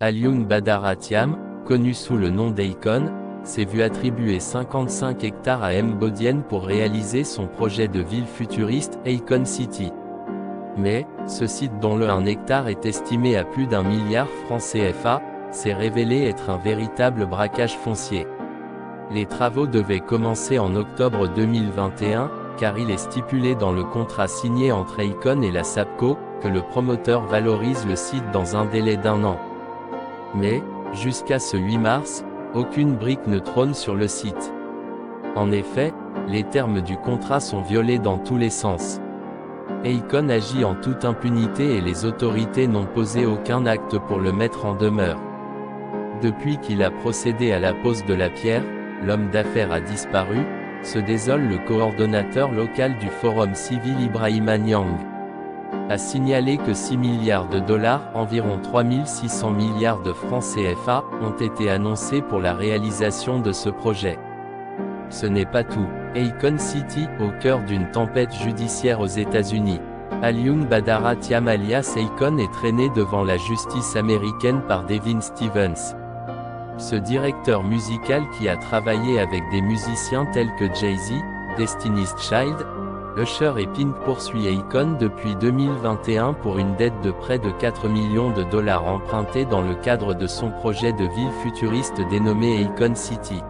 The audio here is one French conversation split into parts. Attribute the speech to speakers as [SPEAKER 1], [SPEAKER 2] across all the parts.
[SPEAKER 1] Alioune Badara Thiam, connu sous le nom d'Akon, s'est vu attribuer 55 hectares à Mbodiène pour réaliser son projet de ville futuriste Akon City. Mais, ce site dont le 1 hectare est estimé à plus d'1 milliard francs CFA, s'est révélé être un véritable braquage foncier. Les travaux devaient commencer en octobre 2021, car il est stipulé dans le contrat signé entre Akon et la SAPCO, que le promoteur valorise le site dans un délai d'1 an. Mais, jusqu'à ce 8 mars, aucune brique ne trône sur le site. En effet, les termes du contrat sont violés dans tous les sens. Akon agit en toute impunité et les autorités n'ont posé aucun acte pour le mettre en demeure. Depuis qu'il a procédé à la pose de la pierre, l'homme d'affaires a disparu, se désole le coordonnateur local du Forum civil Ibrahima Niang. A signalé que 6 milliards de dollars, environ 3600 milliards de francs CFA, ont été annoncés pour la réalisation de ce projet. Ce n'est pas tout. Akon City, au cœur d'une tempête judiciaire aux États-Unis. Alioune Badara Thiam alias Akon est traîné devant la justice américaine par Devin Stevens. Ce directeur musical qui a travaillé avec des musiciens tels que Jay-Z, Destiny's Child, Usher et Pink poursuit Akon depuis 2021 pour une dette de près de 4 millions de dollars empruntée dans le cadre de son projet de ville futuriste dénommé Akon City.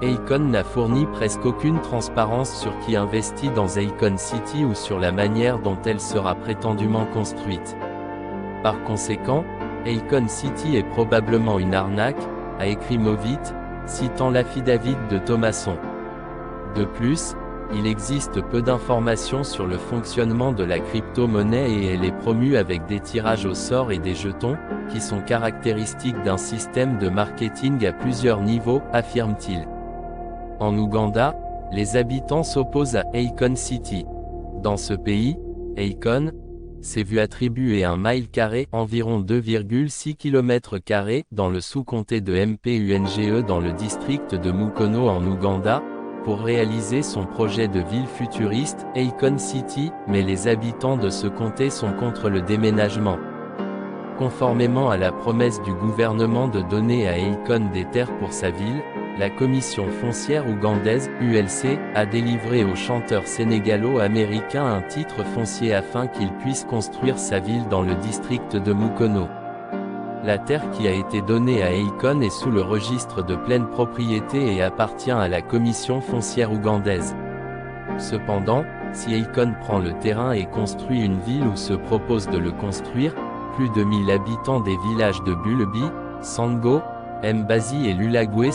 [SPEAKER 1] Akon n'a fourni presque aucune transparence sur qui investit dans Akon City ou sur la manière dont elle sera prétendument construite. Par conséquent, Akon City est probablement une arnaque, a écrit Movit, citant l'affidavit de Thomasson. De plus, il existe peu d'informations sur le fonctionnement de la crypto-monnaie et elle est promue avec des tirages au sort et des jetons, qui sont caractéristiques d'un système de marketing à plusieurs niveaux, affirme-t-il. En Ouganda, les habitants s'opposent à Akon City. Dans ce pays, Akon s'est vu attribuer un mile carré, environ 2,6 km², dans le sous-comté de Mpunge dans le district de Mukono en Ouganda, pour réaliser son projet de ville futuriste, Akon City, mais les habitants de ce comté sont contre le déménagement. Conformément à la promesse du gouvernement de donner à Akon des terres pour sa ville, la commission foncière ougandaise, ULC, a délivré au chanteur sénégalo-américain un titre foncier afin qu'il puisse construire sa ville dans le district de Mukono. La terre qui a été donnée à Akon est sous le registre de pleine propriété et appartient à la commission foncière ougandaise. Cependant, si Akon prend le terrain et construit une ville ou se propose de le construire, plus de 1000 habitants des villages de Bulbi, Sango, Mbazi et Lulagwe